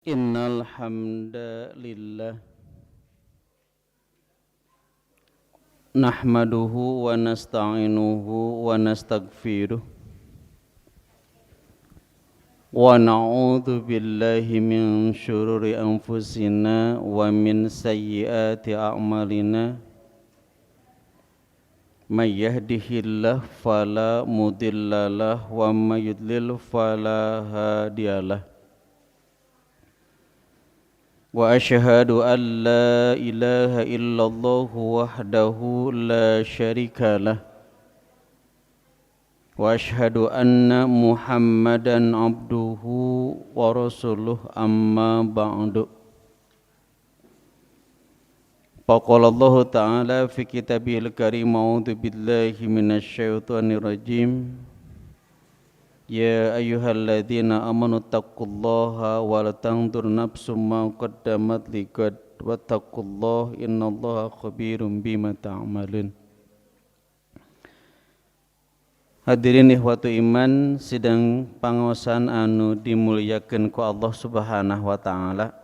Innal hamdalillah nahmaduhu wa nasta'inuhu wa nastaghfiruh wa na'udzu billahi min syururi anfusina wa min sayyiati a'malina may yahdihillahu fala mudhillalah wa may yudlil fala hadiyalah wa asyhadu an la ilaha illallah wahdahu la syarikalah wa asyhadu anna muhammadan abduhu wa rasuluh amma ba'du. Faqala Allah ta'ala fi kitabihil karim a'udzu billahi minasyaitonir rajim. Ya ayyuhalladzina amanu taqullaha wa la tanzur nafsum ma qaddamat liqad wattaqullaha innallaha khabirum bima ta'malun. Hadirin ikhwatu iman sidang pangaosan anu dimulyakeun ku Allah Subhanahu wa taala.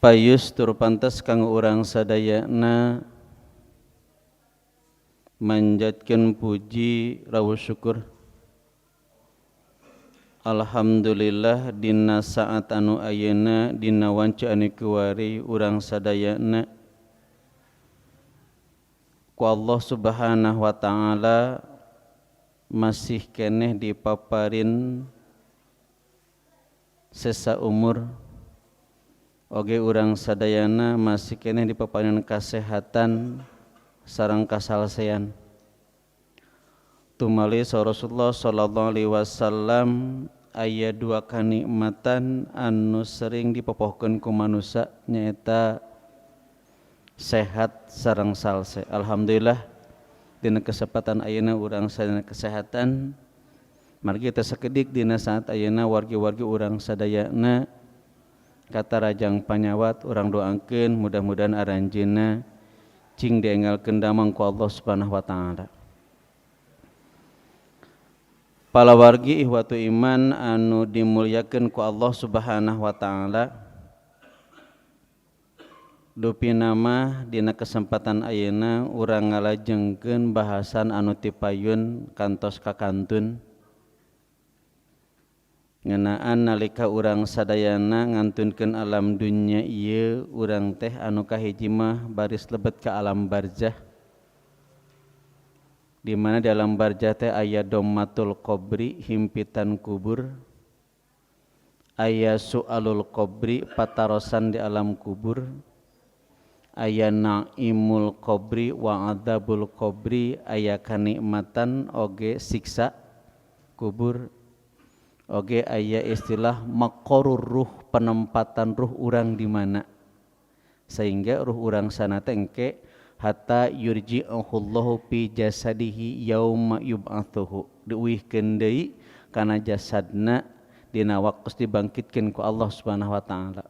Payus tur pantes kanggo urang sadayana manjatkeun puji rawuh syukur alhamdulillah dina saat anu ayeuna dina wanci anu kiwari urang sadayana ku Allah Subhanahu wa taala masih keneh dipaparin sesa umur oge urang sadayana masih keneh dipaparin kasehatan sareng kasalsean. Tumali Rasulullah sallallahu alaihi wasallam aya dua kanikmatan anu sering dipopohkeun ku manusia nyaeta sehat sareng salse. Alhamdulillah dina kesempatan ayeuna urang sadayana kesehatan margi teu sakedik dina saat ayeuna wargi-wargi urang sadayana katarajang panyawat urang doakeun mudah-mudahan aranjeunna cing diengalkeun damang ku Allah Subhanahu wa taala. Palawargi ihwatu iman anu dimulyakeun ku Allah Subhanahu wa taala. Dupi nama dina kesempatan ayeuna urang ngalajengkeun bahasan anu tipayun kantos kakantun ngeunaan nalika urang sadayana ngantunkeun alam dunya ieu urang teh anu kahiji mah baris lebet ka alam barzah, di mana di alam barzah teh aya dommatul qabri himpitan kubur, aya su'alul qabri patarosan di alam kubur, aya naimul qabri wa adzabul qabri aya kanikmatan oge siksa kubur, oge aya istilah maqarur ruh penempatan ruh urang di mana sehingga ruh urang sana teh engke hatta yurji'uhullahu fi jasadihi yauma yub'atsuhu diuihkeun deui kana jasadna dina waktos dibangkitkeun ku Allah Subhanahu wa taala.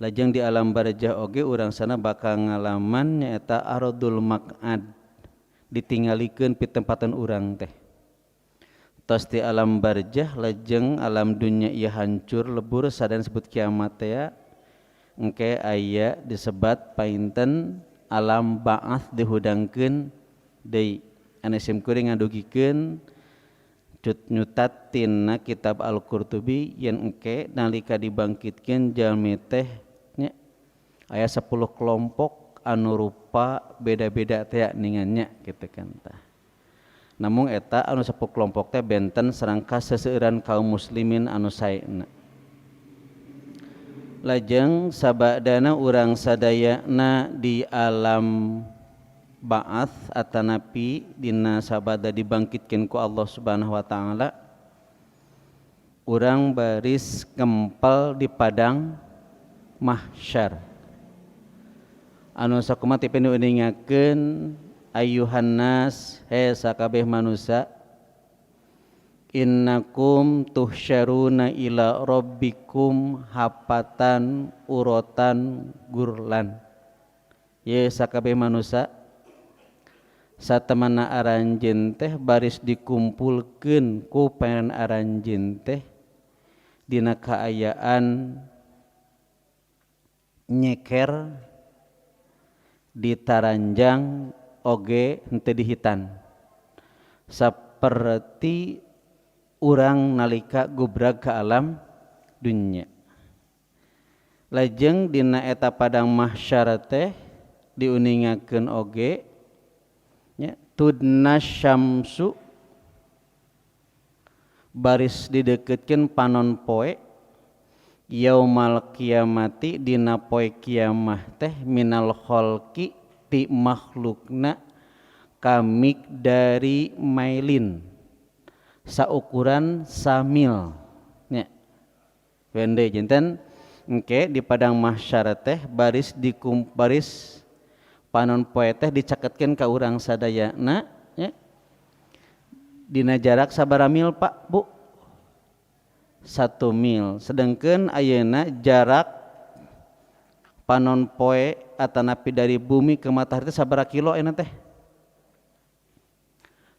Lajeng di alam barzah oge urang sana bakal ngalaman nyaeta ardul maq'ad ditingalikeun pi tempasan urang teh. Tos di alam barzah lajeng alam dunya ieu hancur lebur sadan disebut kiamat teh engke aya disebat painten alam ba'ats dihudangkeun deui. Anu sim kuring ngadugikeun nyutat tina kitab Al-Qurtubi yen engke nalika dibangkitkeun jalmi teh nya aya 10 kelompok anu rupa beda-beda teh ningannya kitu kan tah. Namun eta anu 10 kelompok teh benten sareng kaseseueuran kaum muslimin anu saena. Lajeng sabadana urang sadayana di alam ba'ats atanapi dina sabada dibangkitkeun ku Allah Subhanahu wa taala urang baris kempel di padang mahsyar. Anu sakumaha ti pinu ningakeun ayyuhan nas he sakabeh manusia innakum tuhsyaruna ila rabbikum hapatan urotan gurlan. Ye sakabeh manusia satemana aranjeun teh baris dikumpulkeun ku pangeran aranjeun teh dina kaayaan nyeker ditaranjang oge henteu dihitan saperti urang nalika gubrag ka alam dunya. Lajeng dina eta padang mahsyar teh diuningakeun oge nya tudna syamsu baris dideukeutkeun panon poe yaumal kiamati dina poe kiamah teh minal kholqi ti makhlukna kamik dari mailin saukuran samil nya wende jinten engke di padang mahsyar teh baris baris panon poe teh dicakeutkeun ka urang sadayana nya dina jarak sabaraha mil Pak Bu? 1 mil. Sedengkeun ayeuna jarak panon poe atanapi dari bumi ke matahari teh sabaraha kilo ayeuna teh?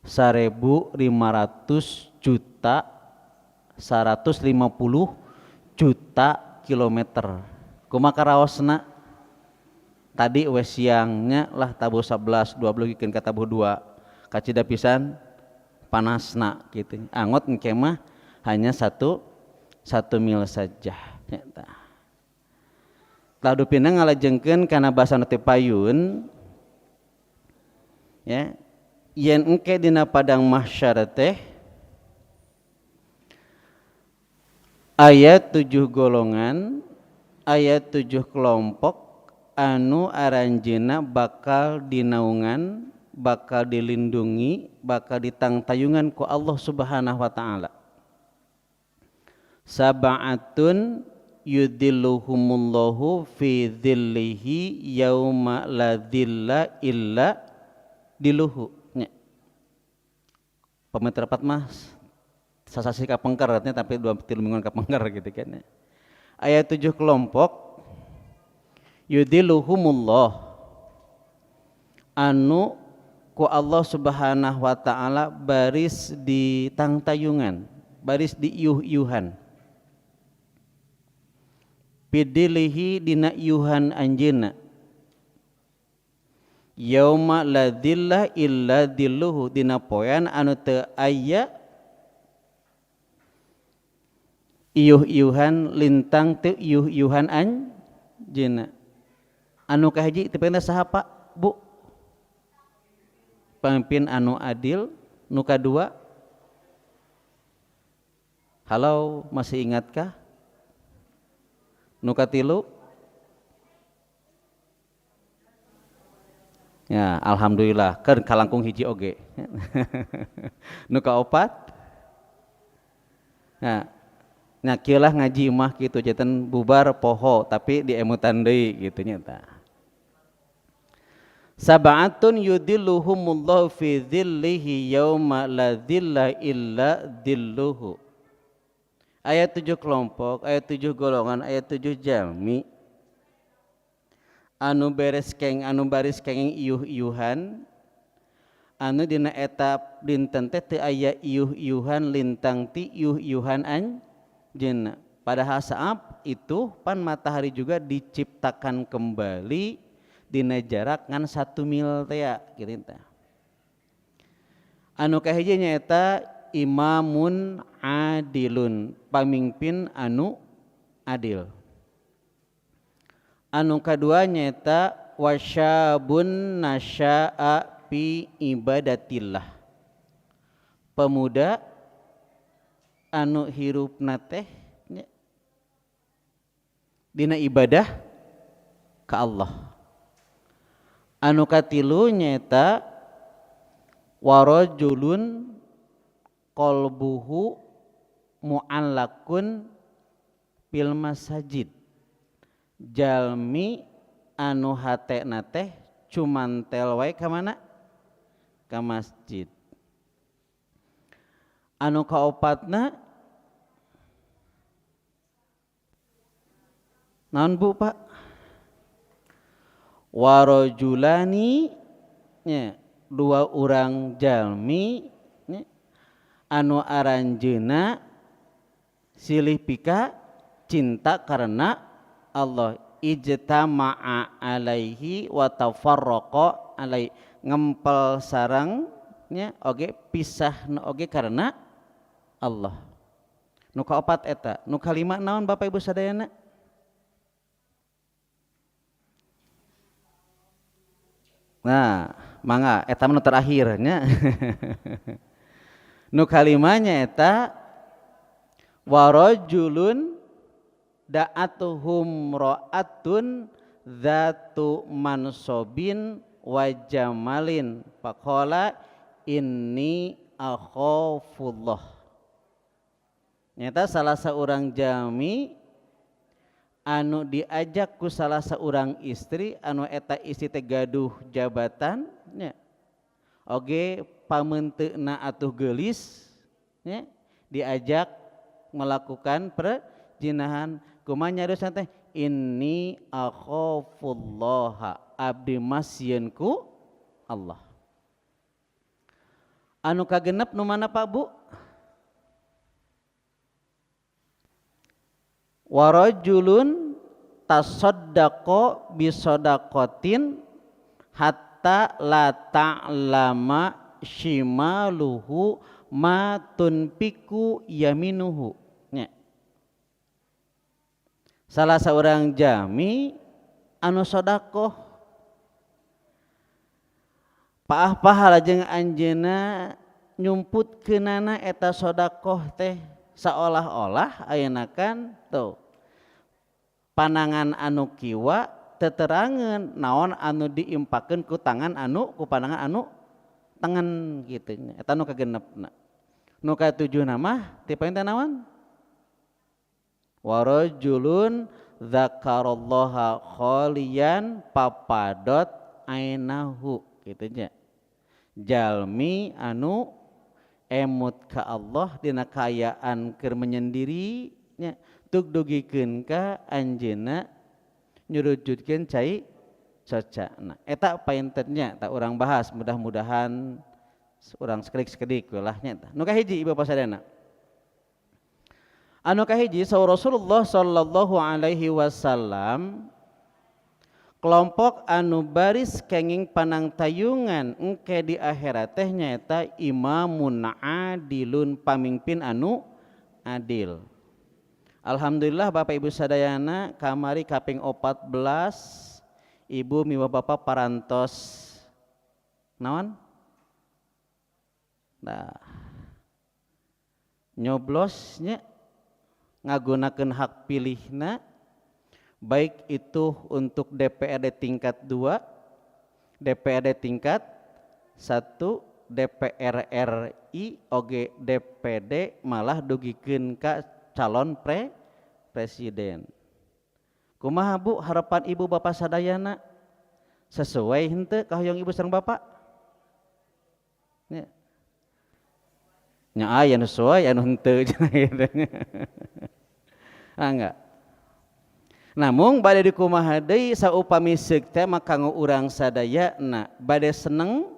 1.500 juta 150 juta kilometer. Kumaha karaosna? Tadi we siangnya lah tabuh 11 12 gikeun ka tabuh 2. Kacida pisan panasna gitu. Angot engke mah hanya 1 mil saja. Ladupina ngalajengkeun kana basa teh payun ya. Yen engke dina padang mahsyar teh aya 7 golongan, aya 7 kelompok anu aranjeunna bakal dinaungan, bakal dilindungi, bakal ditangtayungan ku Allah Subhanahu wa taala. Sab'atun yudhilluhumullahu fi dhillihi yauma la dhilla illa diluhu. Pemerintah rapat mah sasasi kapengker artinya tapi 2-3 mingguan kapengker gitu kan. Ayat 7 kelompok yudhilluhumullah anu ku Allah Subhanahu wa taala baris di tangtayungan, baris di yuh-yuhan. Bidilihi dina yuhan anjeunna. Yauma la dhilla illa dhilluhu dina poean anu teu aya yuh-yuhan lintang teu yuh-yuhan anjeunna. Anu kahiji teu pena saha Pak Bu? Pamimpin anu adil. Nu kadua, halo masih ingatkah? Nu katilu, ya alhamdulillah keur kalangkung hiji oge. Nu kaopat, nah kieu lah ngaji mah kitu janten bubar poho tapi diemutan deui kitu nya tah. Sab'atun yudhilluhumullahu fi dhillihi yauma la dhilla illa dhilluhu. Ayat 7 kelompok, ayat 7 golongan, ayat 7 jalmi anu beres keng anu baris kenging yuh-yuhan anu dina eta dinten teh teu aya yuh-yuhan lintang ti yuh-yuhan anjeunna. Padahal saat itu pan matahari juga diciptakan kembali dina jarak ngan 1 mil teh kitu teh. Anu kahiji nyaeta imamun adilun, pamimpin anu adil. Anu kadua nyaeta wasyabun nasya'a fi ibadatillah, pemuda anu hirupna teh dina ibadah ka Allah. Anu katilu nyaeta warajulun qalbuhu mu'allakun fil masajid, jalmi anu hatena teh cumantel wae ka mana? Ka masjid. Anu kaopatna naon Bu Pak? Warajulani nya dua urang jalmi nya, anu aranjeuna silih pika cinta karena Allah, ijtama'a alaihi wa tafarraqa alaihi, ngempel sarangnya oge pisahna oge karena Allah. Nu kaopat eta, nu kalima naon Bapak Ibu sadayana? Nah, mangga eta nu terakhirnya. Nu kalimanya eta warajulun da'atuhum ra'atun dzatu mansobin wa jamalin faqala inni akhafullah. Nyata salah seorang jami anu diajak ku salah seorang istri anu eta istri teh gaduh jabatan nya oge pamenteuna atuh geulis nya diajak melakukan perjinahan kumaha nyadosan teh inni akhafullah abdi masieun ku Allah. Anu kagenep nu mana Pak Bu? Warajulun tasaddaqa bisadaqatin hatta la ta'lama shimaluhu ma tunfiku yaminuhu nya. Salah seorang jami anu sedekah paah pahala jeung anjeunna nyumputkeunana eta sedekah teh seolah-olah ayeuna kan tuh panangan anu kiwa teterangan naon anu diimpakeun ku tangan anu ku panangan anu tangan kitu nya eta nu kagenepna. Nu katujuhna mah ti pain teh naon? Warajulun dzakarallaha khaliyan papadot ainahu kitu nya. Jalmi anu emut ka Allah dina kaayaan keur menyendiri nya tug dugikeun ka anjeunna nyurujudkeun cai cocana eta paintennya tak urang bahas mudah-mudahan urang sekedik-sekedik ulah nya tah. Nu kahiji ibu bapak sadayana anu kahiji saur Rasulullah sallallahu alaihi wasallam kelompok anu baris kenging panang tayungan engke di akhirat teh nyaeta imamun adilun pamimpin anu adil. Alhamdulillah Bapak Ibu sadayana kamari kaping 14 Ibu miwa Bapak parantos naon? Nah, nyoblosnya ngagunakeun hak pilihna baik itu untuk DPRD tingkat 2, DPRD tingkat 1, DPR RI, oge DPD malah dugikeun ka calon presiden. Kumaha Bu harapan Ibu Bapak sadayana sesuai henteu kahoyong Ibu sareng Bapak? Nya. Nya aya nu sesuai anu henteu cenah kitu. Ah enggak. Namun bade dikumaha deui saupami seuk teh mah kanggo urang sadayana bade seneng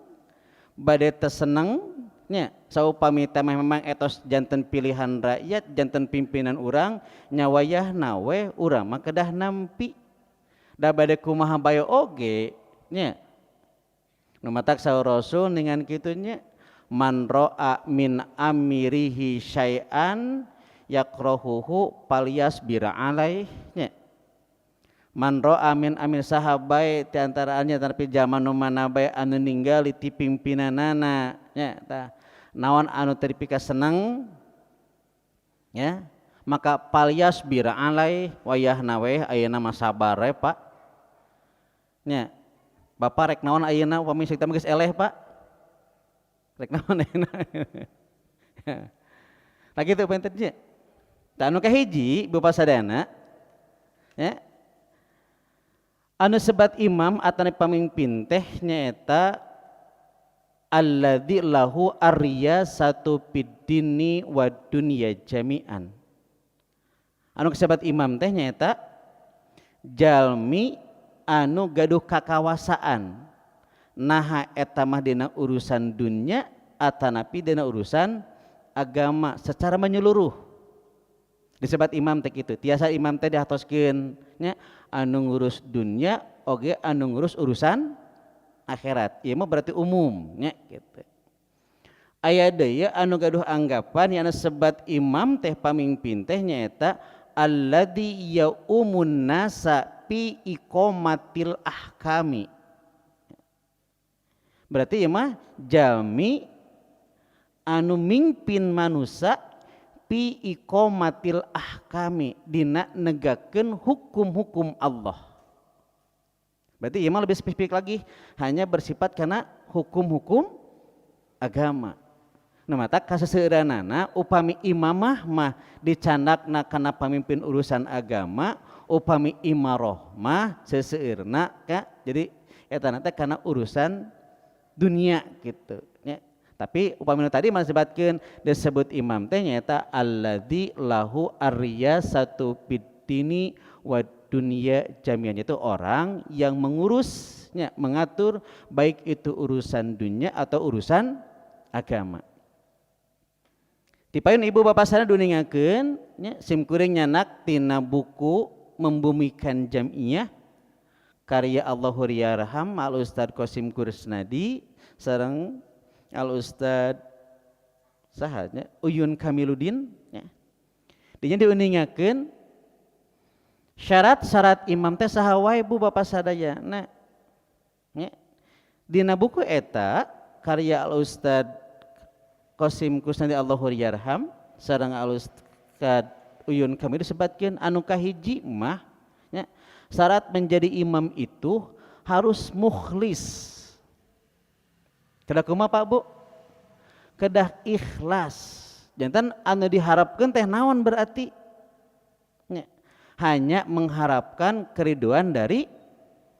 bade teu seneng nya saupami teh memang etos janten pilihan rakyat janten pimpinan urang nya wayahna we urang mah kedah nampi da bade kumaha bae oge nya nu matak saur Rasul ningan kitu nya man ra'a min amirihi syai'an yakrahuhu falyasbir alaih nya man ra'a min amil sahabai ti antaraannya tapi zaman nu mana bae anu ninggali ti pimpinanana nya tah naon anu teu pika seneng ya maka falyasbir alai wayahna we ayeuna mah sabar we Pak nya Bapak rek naon ayeuna upami kita geus eleh Pak rek naon ayeuna nah kitu penten nya tah anu kahiji Bapak sadayana ya anu sebat imam atau pamimpin teh nyaeta alladzi lahu ariyasatu fid dini wa dunya jami'an. Anu sebat imam teh nyaeta jalmi anu gaduh kakawasaan naha eta mah dina urusan dunya atanapi dina urusan agama secara menyeluruh. Disebut imam teh kitu. Tiasa imam teh dihatoskeun nya anu ngurus dunya oge anu ngurus urusan akhirat. Ieu mah berarti umum nya kitu. Aya deui anu gaduh anggapan anu sebat imam teh pamimpin teh nyaeta alladzi yaumun nasa fi iqamatil ahkami. Berarti ieu mah jalmi anu mimpin manusia pi iqamatil ahkami dina negakeun hukum-hukum Allah. Berarti ieu mah lebih spesifik lagi hanya bersifat karena hukum-hukum agama. Nah mata kaseseueuranana upami imamah mah dicandakna kana pamimpin urusan agama, upami imaroh mah seseueurna jadi eta teh kana urusan dunia gitu ya. Tapi upamina tadi mana disebutkeun disebut imam teh nyaeta alladzi lahu ar-riyasatu fid-dini wa dunya jami'an, itu orang yang mengurusnya, mengatur baik itu urusan dunia atau urusan agama. Tipaeun ibu bapak sana duningakeun nya simkuring nyanak tina buku Membumikan Jam'iyah karya Allahur Yarham Al Ustad Qasim Kursnadi sareng Al Ustad sahanya Uyun Kamiluddin ya. Dinya diuningakeun syarat-syarat imam teh saha wae Bu Bapak sadayana ya. Dina buku eta karya Al Ustad Qasim Kursnadi Allahur Yarham sareng Al Ustad Uyun Kamiluddin disebutkeun anu kahiji mah ya, syarat menjadi imam itu harus mukhlis. Kedah kumaha Pak Bu? Kedah ikhlas. Jantan anu diharapkeun teh naon berarti? Ya, hanya mengharapkan keriduan dari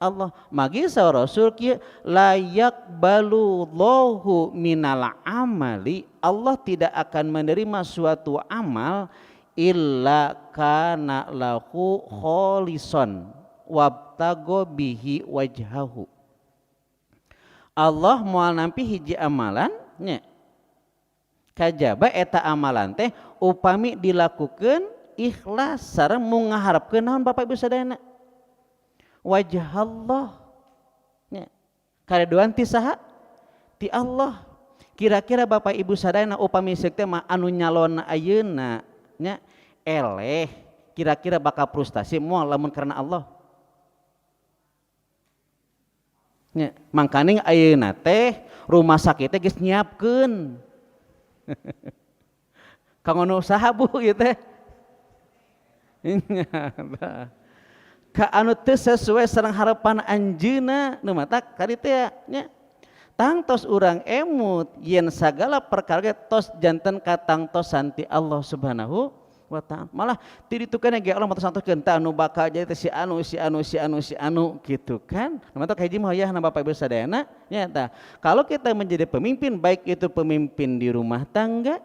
Allah. Magi saur Rasul kieu la yaqbalullahu minal amali, Allah tidak akan menerima suatu amal illa kana lahu kholison wabtago bihi wajhahu. Allah moal nampi hiji amalan nya kajaba eta amalan teh upami dilakukeun ikhlas sareng mung ngaharepkeun naon Bapak Ibu sadayana wajhallah nya kariduan ti saha ti Allah. Kira-kira Bapak Ibu sadayana upami seuk teh mah anu nyalon ayeuna nya eleh kira-kira bakal frustasi moal lamun karena Allah nya mangkaning ayeuna teh rumah sakit teh geus nyiapkeun kanggo usaha Bu ieu teh ka anu teu sesuai sareng harapan anjeunna nu mata kadi teh nya tangtos urang emut yen sagala perkara tos janten katangtosan ti Allah Subhanahu wa ta'ala. Malah ti ditu kana ge Allah mah santoskeun tah anu bakal jadi si anu gitu kan. Mata hiji mah hoyahna Bapak Ibu sadayana nya tah. Kalau kita menjadi pemimpin baik itu pemimpin di rumah tangga,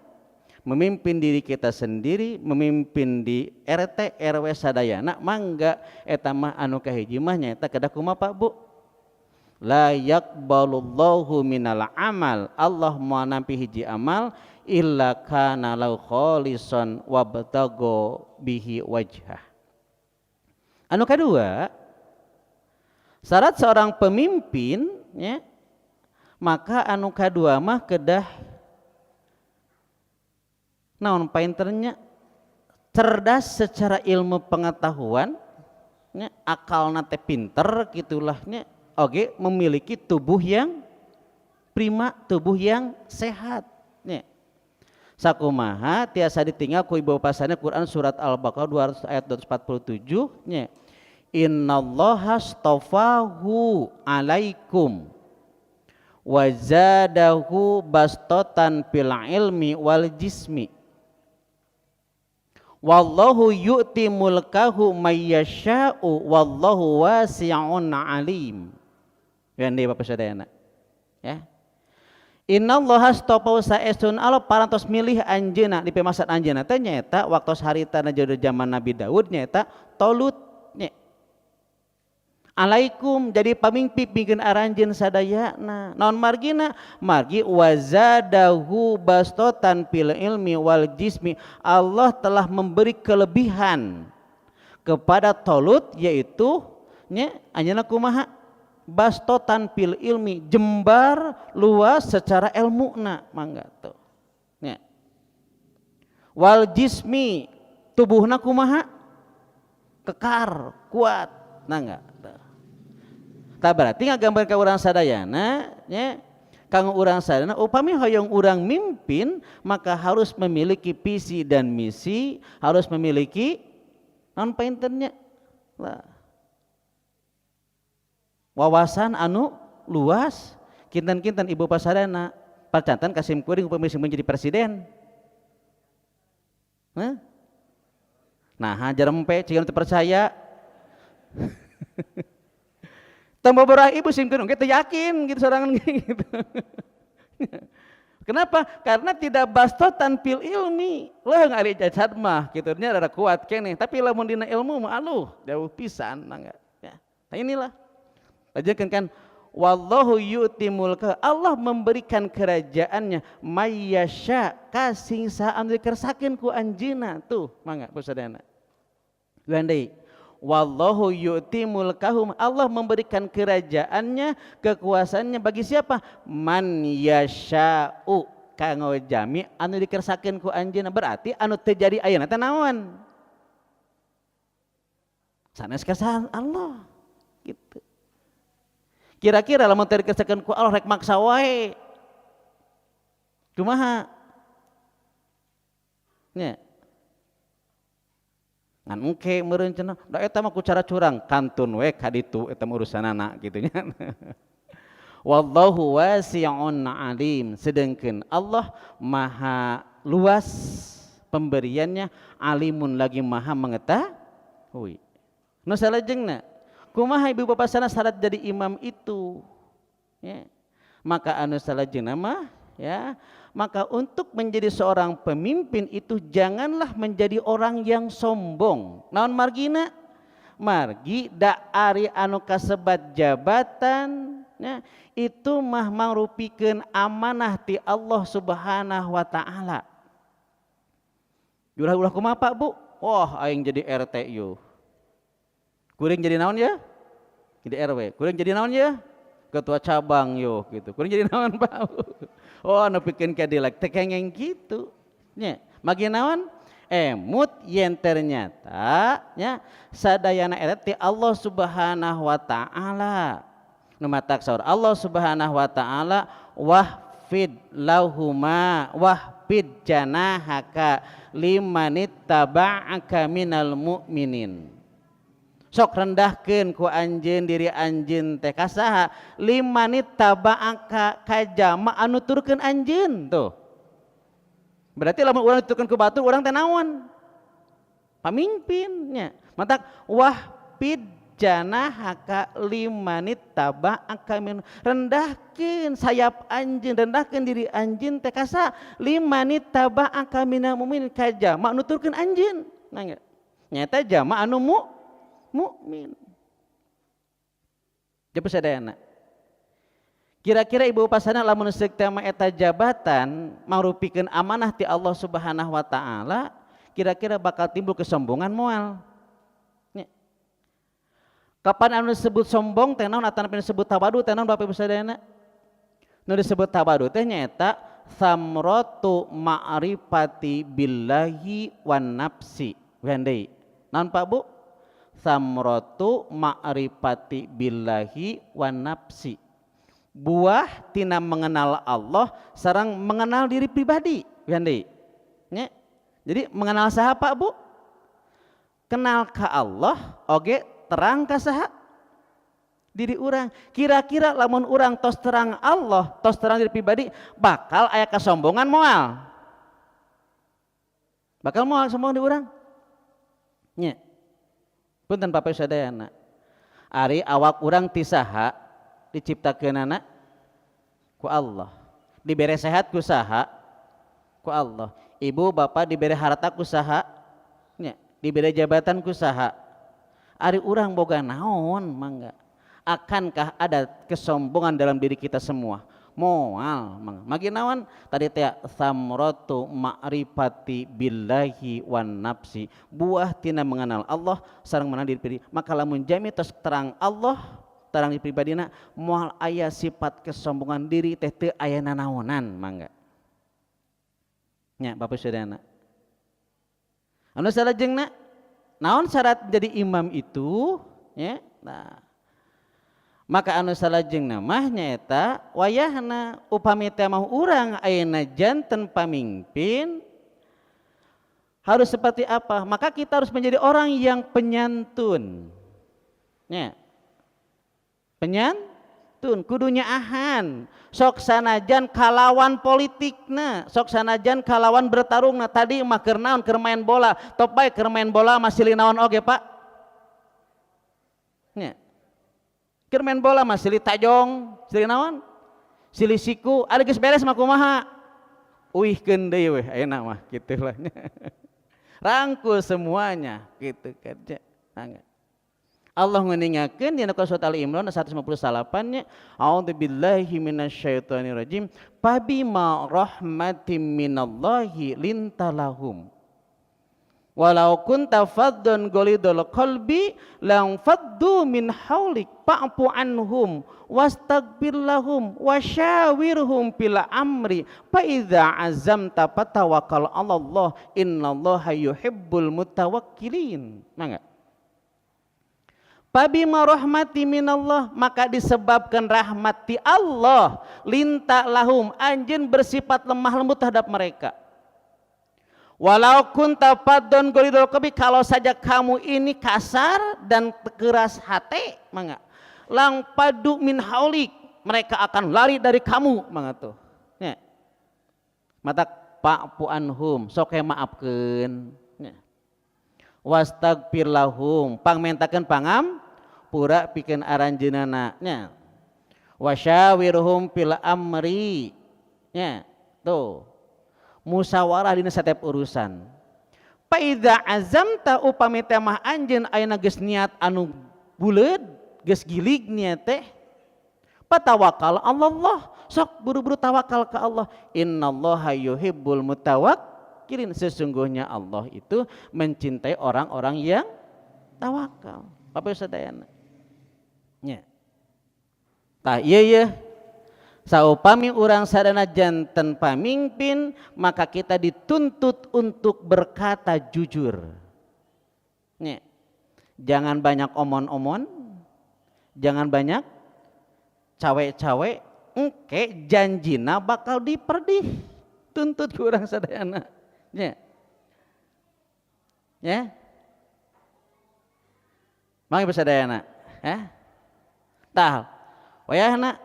memimpin diri kita sendiri, memimpin di RT RW sadayana mangga eta mah anu kahiji mah nyaeta kedah kumaha Pak Bu? La yaqbalullahu minal amal, Allah mau nampi hiji amal illa kana lau kholisan wabtago bihi wajhah. Anu kedua, syarat seorang pemimpin ya, maka anu kedua mah kedah naon painternya cerdas secara ilmu pengetahuan ya, akalna teh pinter gitulah nya. Oke, memiliki tubuh yang prima, tubuh yang sehat. Nih, sakumaha tiasa ditinggal ku ibu pasana Quran surat Al-Baqarah 200 ayat 247. Nih, innallaha astafahu alaikum wa zadahu bastatan fil ilmi wal jismi. Wallahu yu'ti mulkahu mayyasha'u wallahu wasi'un alim. Gande Bapak sadayana. Ya. Innallaha astafa saestun Allah parantos milih anjeunna di pemasad anjeunna teh nyaeta waktu haritana jodoh zaman Nabi Daud nyaeta Tolut nya. alaikum jadi pamingpi pikeun aranjeun sadayana. Naon margina? Margi wazadahu bastotan fil ilmi wal jismi. Allah telah memberi kelebihan kepada Tolut, yaitu nya anjeunna kumaha? Bastotan fil ilmi, jembar luas secara ilmuna mangga tuh. Nya. Wal jismi, tubuhna kumaha? Kekar, kuat. Nah enggak. Tah berarti ngagambar ka urang sadayana nya kanggo urang sadayana upami hoyong urang mimpin maka harus memiliki visi dan misi, harus memiliki non painternya lah. Wawasan anu luas, kinten-kinten ibu pasadana pacantan kasim kuring upami menjadi presiden. Nah, jarempe cieun teu percaya. Tambah berah ibu simkeun oge teu yakin gitu sorangan gitu. Kenapa? Karena tidak bastotan fil ilmi. Leuh ari jasad mah kitu nya rada kuat keneh, tapi lamun dina ilmu mah aluh jauh pisan mangga ya. Nah inilah. Ajakan kan wallahu yu'ti mulka, Allah memberikan kerajaannya mayyasha kasing saha anu dikersakeun ku anjeunna tuh mangga pusadana. Gandai wallahu yu'ti mulkahum, Allah memberikan kerajaannya, kekuasaannya bagi siapa? Man yasha'u, kanggo jami anu dikersakeun ku anjeunna. Berarti anu teu jadi ayeuna teh naon? Sanes kersaan Allah gitu. Kira-kira lamun teu dikersakeun ku Allah rek maksa wae. Kumaha? Nya ngan engke meureun cenah da eta mah ku cara curang kantun we ka ditu eta urusanana kitu nya. Wallahu wasi'un alim, sedengkeun Allah maha luas pemberiannya, alimun lagi maha mengetahui. Nu salajengna kumaha ibu bapak sana syarat jadi imam itu ya. Maka anu salajengna mah ya, maka untuk menjadi seorang pemimpin itu janganlah menjadi orang yang sombong. Naon margina? Margi da ari anu kasebat jabatan ya, itu mah mangrupikeun amanah ti Allah Subhanahu wa taala. Ulah kumaha Pak Bu? Wah aing jadi RT yeuh. Kuring jadi naon ya? Jadi RW. Kuring jadi naon ya? Ketua cabang yo gitu. Kuring jadi naon Pak? Oh anu pikeun kadilek teh kengeng kitu nya. Magi naon? Emut yen ternyata nya sadayana eta ti Allah Subhanahu wa taala. Nu matak saur Allah Subhanahu wa taala wahfid lahuma wahfid janahaka limanittaba'aka minal mu'minin. Sok rendahkeun ku anjeun diri anjeun teh ka saha? Limanit taba'aka ka jama anu turkeun anjeun tuh. Berarti lamun urang diturkeun ku batur urang teh naon? Pamimpinnya. Matak wahpid janahaka limanit taba'aka min, rendahkeun sayap anjeun, rendahkeun diri anjeun teh ka saha? Limanit taba'aka minal mu'minin ka jama anu turkeun anjeun. Nah, nyata jama anu mukmin. Jadi sadayana. Kira-kira ibu pasana lamun seuk tema eta jabatan mangrupikeun amanah ti Allah Subhanahu wa taala, kira-kira bakal timbul kesombongan moal. Nya. Kapan anu disebut sombong teh naon ataupun disebut tabadu teh naon Bapak Ibu sadayana? Nu disebut tabadu teh nyaeta samratu ma'rifati billahi wan nafsi. Gandei. Naon Pak Bu? Samratu ma'rifati billahi wan nafsi, buah tina mengenal Allah sareng mengenal diri pribadi gandei nya. Jadi mengenal saha Pak Bu? Kenal ka Allah oge terang ka saha? Diri urang. Kira-kira lamun urang tos terang Allah, tos terang diri pribadi, bakal aya kasombongan moal? Bakal moal sombong di urang? Nya. Punten Bapak sadayana. Ari awak urang ti saha diciptakeunana? Ku Allah. Dibere sehat ku saha? Ku Allah. Ibu bapak dibere harta ku saha? Nya, dibere jabatan ku saha? Ari urang boga naon mangga? Akankah ada kesombongan dalam diri kita semua? Moal maginawan tadi teh samratu ma'rifati billahi wan nafsi, buah tina mengenal Allah sareng mengenal diri pribadi. Maka lamun jami tos terang Allah terang di pribadina moal aya sifat kesombongan diri teh teu aya nanaonan mangga nya Bapak Saudara. Anu salajengna naon syarat jadi imam itu ya. Nah, maka anu salajengna mah nyaeta wayahna upami teh mah urang ayeuna janten pamimpin harus seperti apa? Maka kita harus menjadi orang yang penyantun. Ya. Penyantun kudunya ahan. Sok sanajan kalawan politikna, sok sanajan kalawan bertarungna. Tadi mah keur naon keur main bola, top bae keur main bola masih linaon oge, Pak. Ya. Keur main bola mah silih tajong, silih naon? Silih siku, ada geus beres mah kumaha? Uihkeun deui weh ayeuna mah kitu lah. Rangkul semuanya gitu kan. Allah ngeningakeun dina surat Ali Imran 158 nya a'udzubillahi minasyaitonir rajim fabima rahmatim minallahi lintalahum walau kunta faddan ghalidul qalbi lang faddu min haulik fa'fu anhum wastaghfir lahum wasyawirhum fil amri fa idza azamta fatawakkal 'alallah innallaha yuhibbul mutawakkilin. Mangga Fabima rahmati minallah, maka disebabkan rahmati Allah linta lahum anjeun bersifat lemah lembut terhadap mereka. Walau kunta faddan ghalidul qalbi, kalau saja kamu ini kasar dan keras hati, mangga lang padu min haulik, mereka akan lari dari kamu, mangga tuh. Ya. Mata fa'fu anhum, sok maafkeun. Ya. Wastaghfir lahum, pangmentakeun pangam pura pikeun aranjeunana nya. Wasyawirhum fil amri, nya tuh musyawarah dina setiap urusan. Fa idza azamta upami teh mah anjeun ayeuna geus niat anu buleud geus gilig niat teh patawakal Allah, sok buru-buru tawakal ke Allah. Innallaha yuhibbul mutawakkilin, sesungguhnya Allah itu mencintai orang-orang yang tawakal. Bapak sadayana nya tah ieu saupami urang sadana janten pamimpin, maka kita dituntut untuk berkata jujur. Nya. Jangan banyak omon-omon, jangan banyak cawe-cawe, engke janjina bakal diperdih. Tuntut ke urang sadayana. Nya. Ya. Mangga sadayana, ya. Tah, wayahna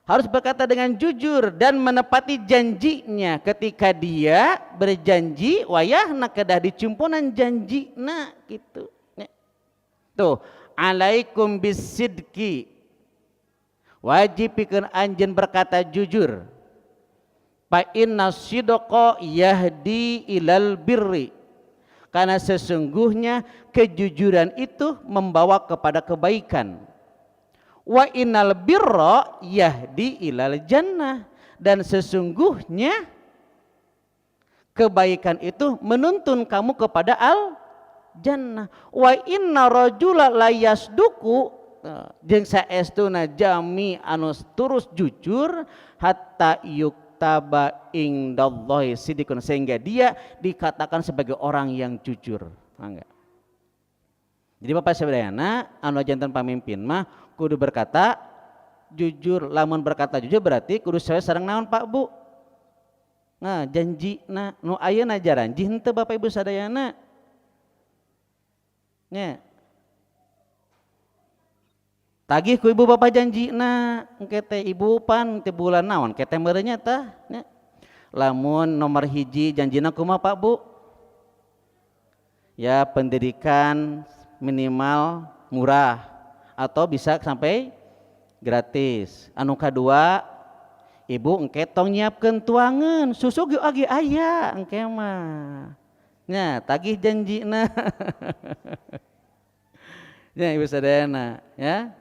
harus berkata dengan jujur dan menepati janjinya. Ketika dia berjanji, wayahna kedah dicumpunan janjina gitu. Tuh, alaikum bisidqi, wajib pikeun anjeun berkata jujur. Fa inna sidqa yahdi ilal birri, karena sesungguhnya kejujuran itu membawa kepada kebaikan. Wa innal birra yahdi ilal jannah, dan sesungguhnya kebaikan itu menuntun kamu kepada al jannah. Wa inna rajula la yasduku, jeung saestuna jami anu terus jujur hatta yuktaba indallahi sidqun, sehingga dia dikatakan sebagai orang yang jujur. Enggak. Jadi Bapak sadayana anu janten pamimpin mah kudu berkata jujur. Lamun berkata jujur berarti kudu sesuai sareng naon Pak Bu? Nah, janjina nu ayeuna janji henteu Bapak Ibu sadayana. Nya. Tagih ku ibu bapak janjina, engke teh ibu pan teh bulan naon, kete meureun nya tah. Nya. Lamun nomor hiji janjina kumaha Pak Bu? Ya pendidikan minimal murah atau bisa sampai gratis. Anu kadua, ibu engke tong nyiapkeun tuangan susu ge age aya engke mah. Nya tagih janjina. Ya ibu sadayana ya.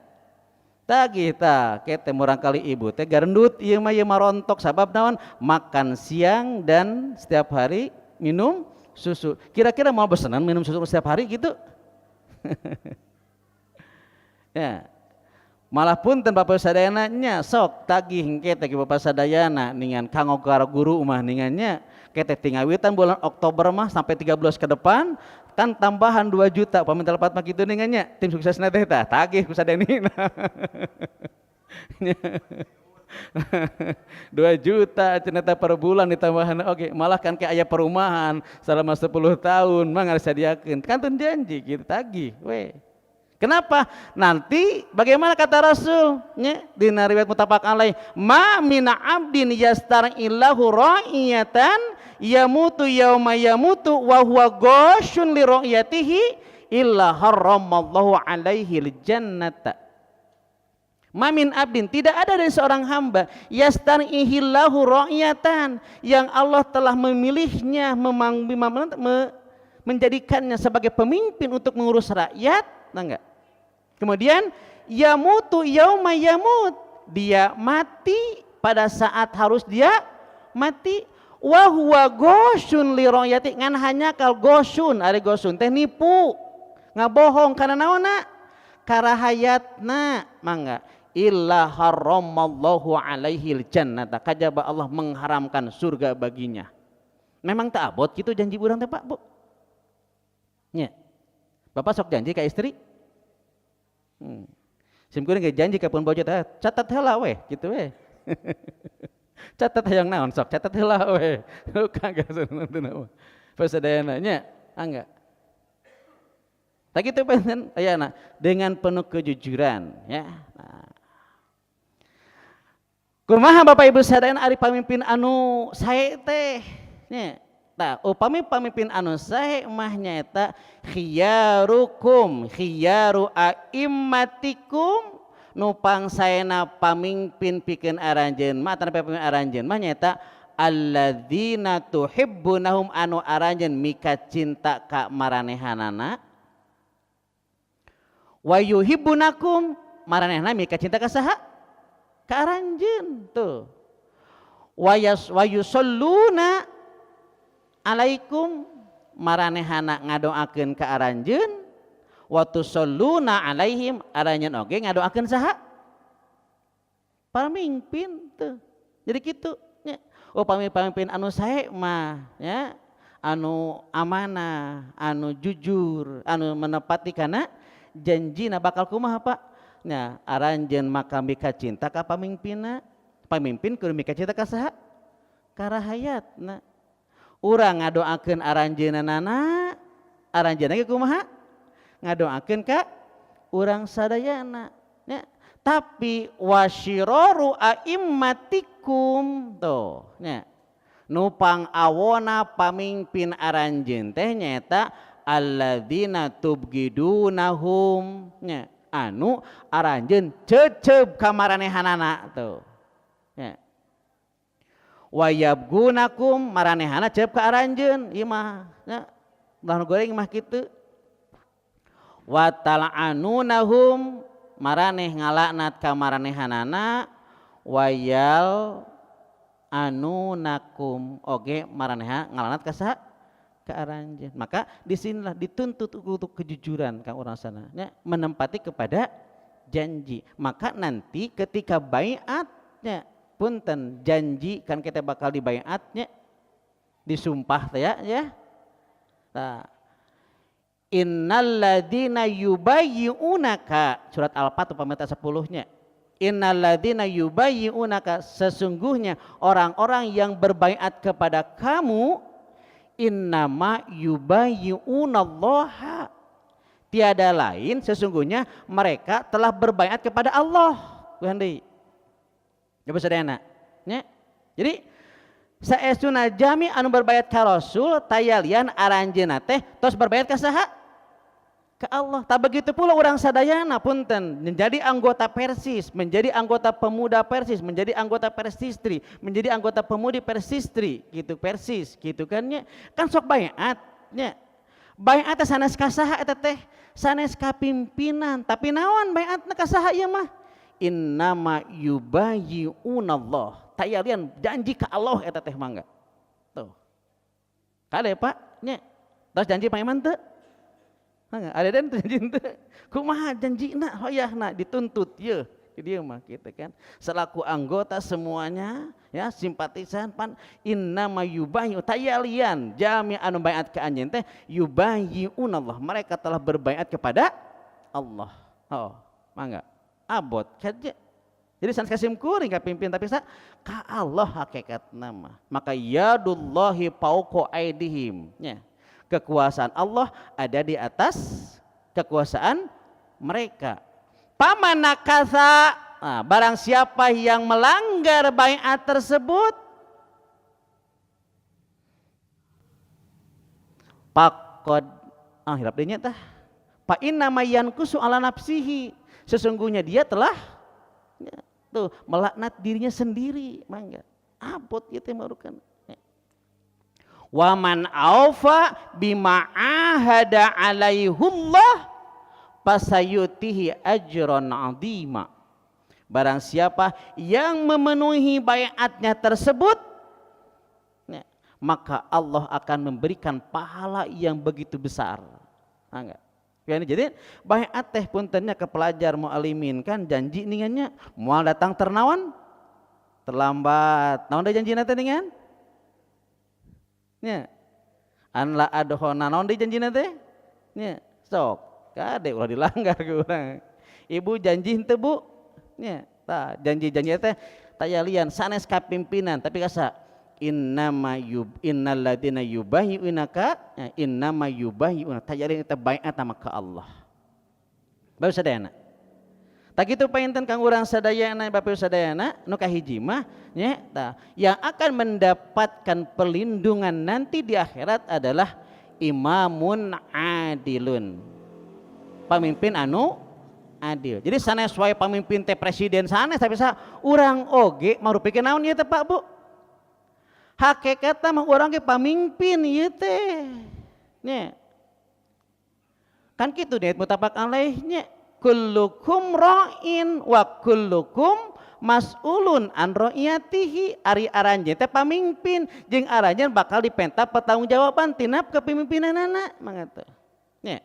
Tagih tah kete murang kali ibu teh garendut ieu mah rontok sabab naon makan siang dan setiap hari minum susu. Kira-kira mau besenan minum susu setiap hari gitu? Ya. Malah punten Bapak sadayana nya sok tagih kete ke Bapak sadayana ningan kanggo guru mah ningannya kete tingawitan bulan Oktober mah sampai 3 bulan ke depan kan tambahan 2 juta paminta lepat mah kitu ningannya tim suksesna teh tah tagih ku sadanina 2 juta cenah per bulan ditambahan oke malah kan kayak aya perumahan selama 10 tahun mah ngarasa diakeun kantun janji gitu tagih we. Kenapa? Nanti bagaimana kata Rasul? Di riwayat muttafaq alaih, ma mina abdin yastar'illahu ra'iyatan yamutu yauma yamutu wa huwa ghasyun li ra'iyatihi illa harramallahu alaihi jannata. Ma min abdin, tidak ada dari seorang hamba yastar'ihillahu ra'iyatan yang Allah telah memilihnya menjadikannya sebagai pemimpin untuk mengurus rakyat, enggak? Kemudian yamutu yauma yamut, dia mati pada saat harus dia mati. Wa huwa ghasyun li ra'yati, ngan hanya kal ghasyun, ari ghasyun teh nipu, ngabohong kana naonna? Karahayatna mangga illa harramallahu alaihi jannata, kajaba Allah mengharamkan surga baginya. Memang tak abot gitu janji urang teh Pak Bu. Nya. Bapak sok janji ka istri? Simkuring ge janji ka pun bojo teh catat heula we kitu we. Catat hayang naon sok catat heula we. Kagak saneuna mah. Pasadayana nya angga. Tak kitu panten ayana dengan penuh kejujuran ya. Nah. Kumaha Bapak Ibu sadayana ari pamimpin anu sae teh nya. Tah upami pamimpin anu sae mah nyaeta khiyarukum khiyaru a'immatikum nu pangsaena pamimpin pikeun aranjeun mah tanpa pamimpin aranjeun mah nyaeta alladzina tuhibbunahum anu aranjeun mika cinta ka maranehanana wa yuhibbunakum maranehna mika cinta ka saha ka aranjeun tuh wa yusalluna alaikum maranehana ngadoakeun ka aranjeun wa tusalluna alaihim aranjeun oge ngadoakeun saha pamimpin tuh jadi kitu nya oh pamimpin anu sae mah ya anu amanah anu jujur anu menepati kana janjina bakal kumaha Pak nya aranjeun maka mika cinta ka pamimpinna pamimpin kudu mika cinta ka saha ka rahayatna. Urang ngadoakeun aranjeunana aranjeunna ge kumaha ngadoakeun ka urang sadayana nya tapi wasyiraru a'immatikum tuh nya nupang awona pamimpin aranjeun teh nyaeta alladzina tubghidunahum nya anu aranjeun ceuceub ka maranehanana tuh nya wa yabgunakum maranehana ceup ka aranjeun ieu mah nya ulah goreng mah kitu wa tal'anunahum maraneh ngalaknat ka maranehanana wa yal anunakum oge maraneha ngalaknat ka saha ka aranjeun maka disinilah dituntut untuk kejujuran ka urang sana nya menempati kepada janji maka nanti ketika baiatnya punten janji kan kita bakal dibaiatnya disumpah teh ya. Nah, innalladzina yubayyi'unaka surat Al-Fath pameta 10-nya. Innalladzina yubayyi'unaka sesungguhnya orang-orang yang berbaiat kepada kamu innama yubayyi'unallaha tiada lain sesungguhnya mereka telah berbaiat kepada Allah. Kuhandi coba sadayana nya jadi saestuna jami anu berbaiat ka Rasul tayalian aranjeunna teh tos berbaiat ka saha ka Allah. Tak begitu pula urang sadayana punten menjadi anggota Persis, menjadi anggota pemuda Persis, menjadi anggota Persistri, menjadi anggota pemudi Persistri gitu Persis gitu kan nya kan sok baiat nya baiat sanes ka saha eta teh sanes ka pimpinan tapi naon baiatna ka saha ieu mah innama yubayyi'unallah. Tayalian janji ke Allah eta teh mangga. Tuh. Kade Pak nya. Terus janji paeman teu? Mangga ada dan janji teu. Kumaha janjina hoyahna dituntut ye. Dia mah gitu kan. Selaku anggota semuanya ya simpatisan pan innama yubayyi'u tayalian jami anu baiat ka anjeun teh yubayyi'unallah. Mereka telah berbaiat kepada Allah. Oh, mangga. Abot saja. Jadi sans kasim kuring ka pimpin tapi ka Allah hakikatna mah. Maka yadullahi fauqa aidihim. Ya. Kekuasaan Allah ada di atas kekuasaan mereka. Pamanakasa, nah, barang siapa yang melanggar baiat tersebut, pakod hirap dinya tah. Fa inna mayankusu ala nafsihi. Sesungguhnya dia telah ya, tuh melaknat dirinya sendiri, mangga. Abot ieu teh marukan. Wa man aufa bima ahada alaihullah fasayutihi ajran 'azima. Barang siapa yang memenuhi baiatnya tersebut, ya, maka Allah akan memberikan pahala yang begitu besar. Enggak. Jadi baiat teh puntennya ke pelajar muallimin kan janji ningannya moal datang ternawan terlambat. Naon da janjina teh ningan? Nya. An la adhona naon deui janjina teh? Nya, sok. Kade ulah dilanggar ke urang. Ibu janji henteu Bu? Nya, tah janji-janji teh tayalian sanes ka pimpinan tapi kasa innama innalladzina yubayyi'unaka innama yubayyi'una tayalian eta baiat sama ka Allah. Baru sadayana. Tak kitu painten kang urang sadayana Bapak sadayana nu kahiji mah nya tah yang akan mendapatkan perlindungan nanti di akhirat adalah imamun adilun. Pamimpin anu adil. Jadi sanes wae pamimpin teh presiden sanes tapi urang oge marupikeun naon ieu teh Pak Bu? Hakikatna mah urang ge pamimpin ieu teh. Nya. Kan kitu deh mutafaq alaih nya. Kullukum ra'in wa kullukum mas'ulun an ra'iyatihi. Ari aranjeun teh pamimpin jeung aranjeun bakal dipenta pertanggungjawaban tina kepemimpinanana mangga teh. Nya.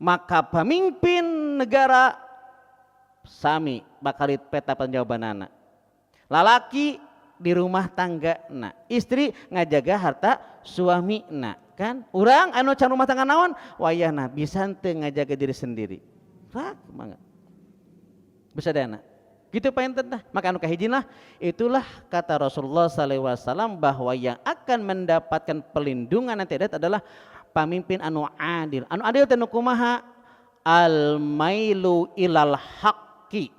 Maka pemimpin negara sami bakal dipenta pertanggungjawabanana. Lalaki di rumah tanggana, istri ngajaga harta suamina. Kan urang anu can rumah tangga naon wayahna bisa teu ngajaga diri sendiri rak mangga besadana gitu painten tah. Maka anu kahijina itulah kata Rasulullah SAW bahwa yang akan mendapatkan perlindungan nanti adalah pamimpin anu adil. Anu adil teh nu kumaha? Al mailu ilal haqqi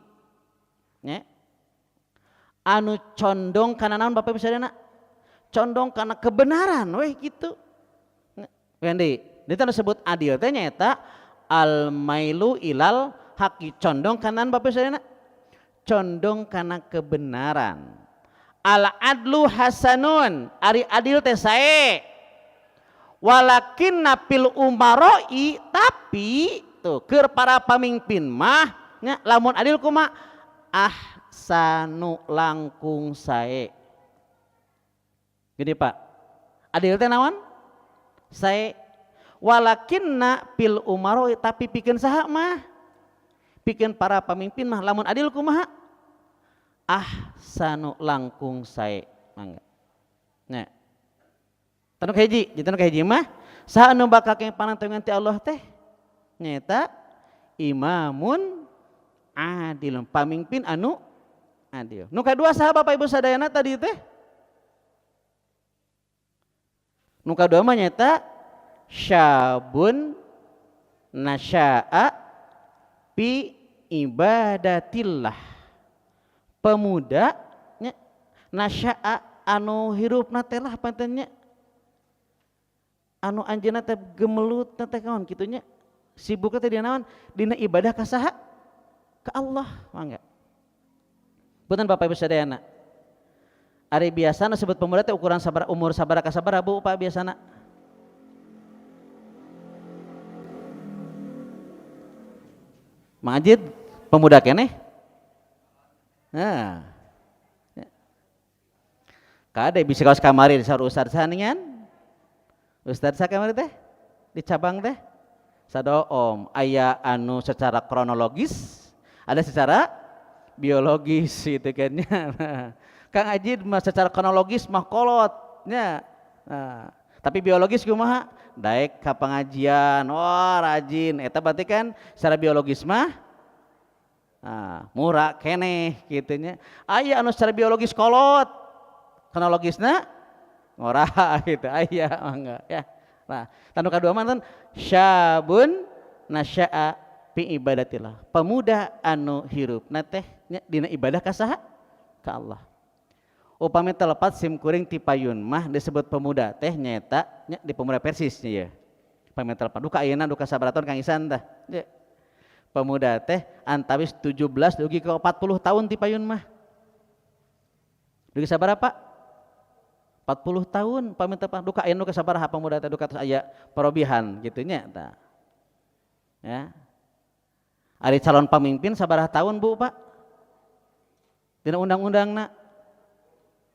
nya anu condong kana naon Bapak besadana? Condong kana kebenaran weh gitu. Wendi, kita disebut adil teh nyaeta al mailu ilal haqi condong kanan Bapak sadayana condong kana kebenaran. Al adlu hasanun ari adil teh sae. Walakinna fil umaroi tapi tuh keur para pamimpin mah nya lamun adil kumaha ahsanu langkung sae. Gini Pak. Adil teh naon? Saya walakinna pil umaro tapi pikeun saha mah pikeun para pamimpin mah lamun adil kumaha ahsanu langkung sae mangga nya tanu kahiji mah saha anu bakal keng panantengan ti Allah teh nyaeta imamun adilun pamimpin anu adil. Nu kadua saha Bapak Ibu sadayana tadi teh? Nu kadua mah nyata syabun nasya'a fi ibadatillah. Pemuda nya nasya'a anu hirupna teh lah pantennya. Anu anjeunna teh gemelut teh kaon kitu nya. Sibuk teh dina naon? Dina ibadah ka saha? Ka Allah, mangga. Punten Bapak Ibu sadayana. Ari biasana sebut pemuda teh ukuran sabar umur sabaraha ka sabaraha Bu Pak biasana? Majid Pemuda keneh. Nah. Kade bisa kaos kamari di saur ustad saningan. Ustad sa kamari teh di cabang teh sadoom aya anu secara kronologis, ada secara biologis gitu kan nya. Kang Haji mah secara kronologis mah kolotnya. Nah, tapi biologis kumaha? Daek ka pengajian, rajin. Eta berarti kan secara biologis mah murah keneh gitu nya. Aya anu secara biologis kolot, kronologisna ngora gitu. Aya mangga ya. Nah, tanu kadua mah syabun nasya'a fi ibadatillah. Pemuda anu hirupna teh dina ibadah ka saha? Ka Allah. Upami telepat sim kuring ti payun mah disebut pemuda teh nyata nya di pemuda Persis nya ya. Upami telepat duka ayeuna duka sabaraton Kang Isan tah. Pemuda teh antawis 17 dugi ke 40 tahun ti payun mah. Dugi sabaraha? 40 tahun upami telepat duka ayeuna duka sabaraha pemuda teh duka tos aya parobihan kitu nya tah. Ya. Ari calon pamimpin sabaraha tahun Bu Pak? Dina undang-undangna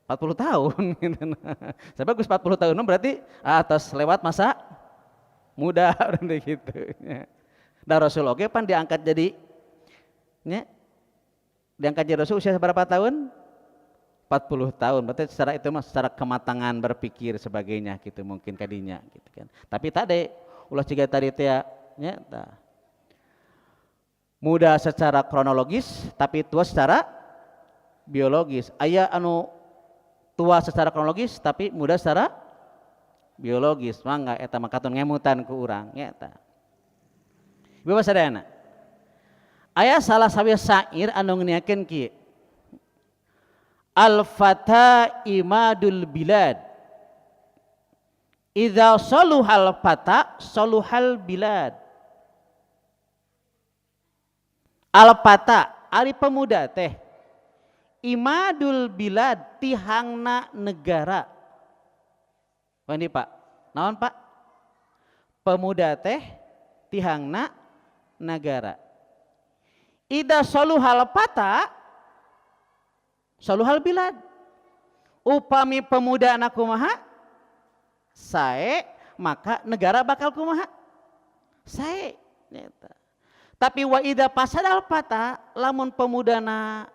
40 tahun gitu. Saya bagus 40 tahun berarti atas lewat masa muda berarti gitu. Dan Rasul oge pan diangkat jadi diangkat jadi Rasul usia berapa tahun? 40 tahun. Berarti secara itu mah secara kematangan berpikir sebagainya gitu mungkin kadinya gitu kan. Tapi tadi ulah ciga tadi teh nya muda secara kronologis tapi tua secara biologis. Aya anu tua secara kronologis tapi muda secara biologis. Mangga eta mah katon ngemutan ku urang nya eta. Ibu sadayana. Aya salah sawi syair anu ngeunakeun kieu. Al-fata imadul bilad. Idza saluhal fata saluhal bilad. Al-fata ari pemuda teh imadul bilad tihangna negara. Wani Pak, naon Pak? Pemuda teh tihangna negara. Ida saluhal fata saluhal bilad. Upami pemuda anak kumaha? Sae, maka negara bakal kumaha? Sae. Tapi wa ida pasadal fata lamun pemudana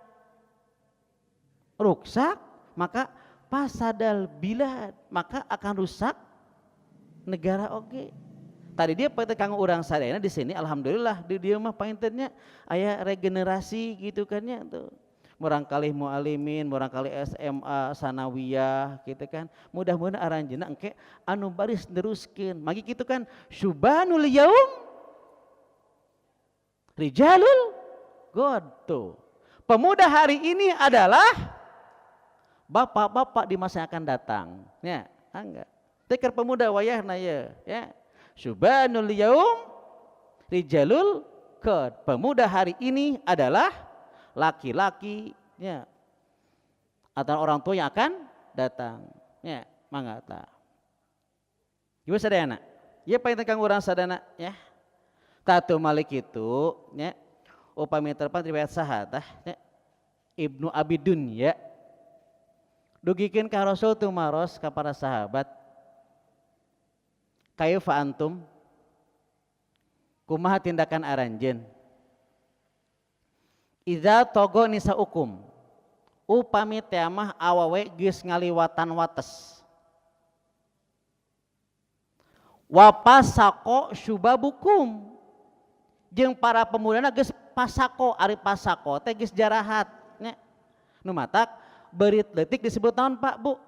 rusak maka pasadal bilad maka akan rusak negara oge. Tadi dia pada kanggo urang sadayana di sini alhamdulillah di dia mah paintennya aya regenerasi gitu kan nya tuh. Murang kalih mualimin, murang kalih SMA, sanawiyah gitu kan. Mudah-mudahan aranjeunna engke anu baris neruskeun. Magi kitu kan syubanul yaum rijalul god tuh. Pemuda hari ini adalah bapak-bapak di masa yang akan datang. Ya, enggak. Teker pemuda wayahna ya. Subhanul yaum rijalul qad. Pemuda hari ini adalah laki-laki ya. Atau orang tua yang akan datang. Ya, mangga ta. Ieu sadayana. Ieu painten kang urang sadana ya. Tatu malik itu ya. Upami terpan riwayat sahadah ya. Ibnu Abi Dunya dugikeun ka Rasul tumaros ka para sahabat. Kaifa antum? Kumaha tindakan aranjeun? Idza togo nisaukum. Upami teh mah awewe geus ngaliwatan wates. Wa pasako syubabukum. Jeung para pemudana geus pasako, ari pasako teh geus jarahat nya. Nu matak beurit leutik disebut naon Pak Bu?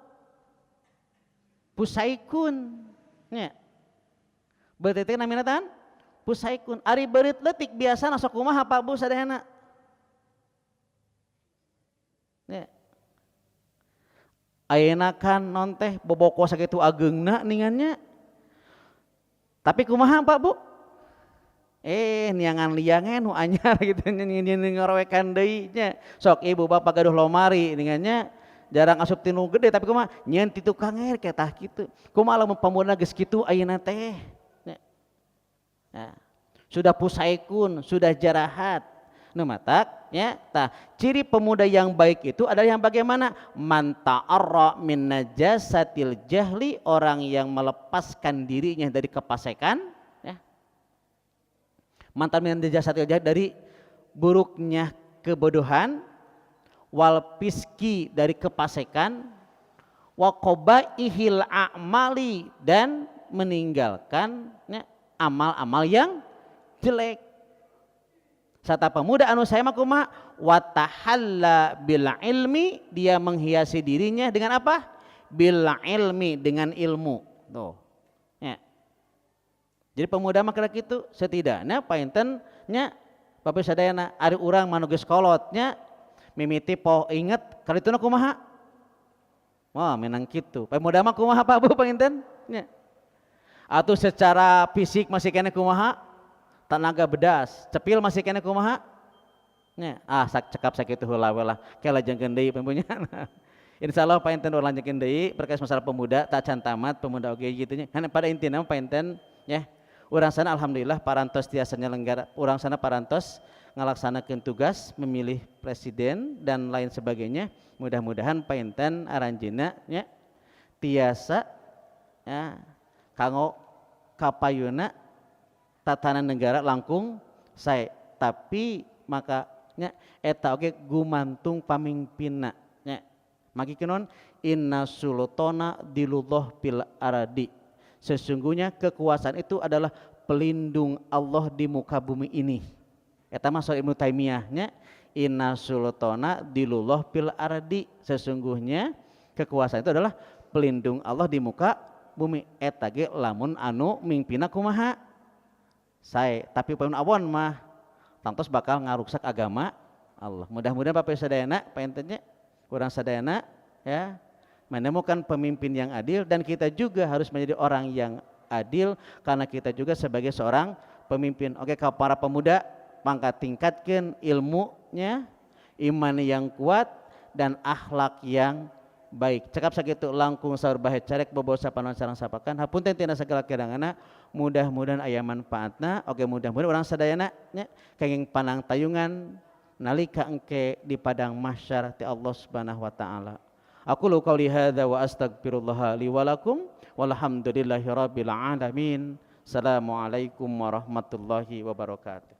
Pusaikun nya. Beurit leutik namina tan? Pusaikun. Ari beurit leutik biasana sok kumaha Pak Bu sadayana? Nya. Ayeuna kan non teh boboko sakitu ageungna ningannya. Tapi kumaha Pak Bu? Niangan liangan nu anyar gitu ngorowekan deui nya. Sok ibu bapak gaduh lomari ningannya jarang asup tinu gede tapi kumaha nyeun ti tukang ketah kitu. Kumaha lamun pamudana geus kitu ayeuna teh. Nah, sudah pusaikun, sudah jarahat. nu matak nya. Tah ciri pemuda yang baik itu adalah yang bagaimana? Man ta'arra min najasatil jahli, orang yang melepaskan dirinya dari kefasikan ya. Mantan min najasatil jahli, dari buruknya kebodohan, wal piski dari kefasikan, wa qabaihil a'mali dan meninggalkan ya, amal-amal yang jelek. Sata pemuda anu saya mah kumaha? Wa tahalla bil ilmi, dia menghiasi dirinya dengan apa? Bil ilmi, dengan ilmu. Tuh. Ya. Jadi pemuda mah kira kitu, setidaknya painten nya Bapak sadayana ari urang manu geus kolotnya mimiti poh inget kalituna kumaha? Wah, menang kitu. Pemuda mah kumaha Pak Bu painten? Nya. Atuh secara fisik masih kena kumaha? Tenaga bedas, cepil masih kena kumaha? Nya, sak cekap sakitu heula we lah. Kelajengkeun deui pempunya. Insyaallah painten urang lanjutkeun deui berkait masalah pemuda tak can tamat pemuda oge kitu nya. Kan pada intina painten ya. Urang sana alhamdulillah parantos tiasa nyelenggara, urang sana parantos ngalaksanakeun tugas memilih presiden dan lain sebagainya. Mudah-mudahan painten aranjeunna nya tiasa ya kanggo kapayuna tatanan negara langkung sae, tapi makanya eta oge gumantung pamimpinna nya. Magikeun inna sultana dilullah fil aradi, sesungguhnya kekuasaan itu adalah pelindung Allah di muka bumi ini. Eta mah Ibnu Taimiyah nya, inna sultana dilullah fil aradi, sesungguhnya kekuasaan itu adalah pelindung Allah di muka bumi. Eta ge lamun anu mingpina kumaha sae, tapi pamun awon mah tangtos bakal ngaruksak agama Allah. Mudah-mudahan Bapak sadayana paentennya urang sadayana ya menemukan pemimpin yang adil, dan kita juga harus menjadi orang yang adil karena kita juga sebagai seorang pemimpin. Oke, kalau para pemuda mangka tingkatkan ilmunya, iman yang kuat dan akhlak yang baik. Cekap sakitu langkung saur bahe carek bobo sapanon sareng sapakan hapunten tina sagala kedanganna, mudah-mudahan aya manfaatna. Oke, mudah-mudahan urang sadayana nya kenging panang tayungan nalika engke di padang mahsyar ti Allah Subhanahu wa taala. Aku lu qauli hadza wa astaghfirullah li wa lakum walhamdulillahi rabbil alamin. Assalamualaikum warahmatullahi wabarakatuh.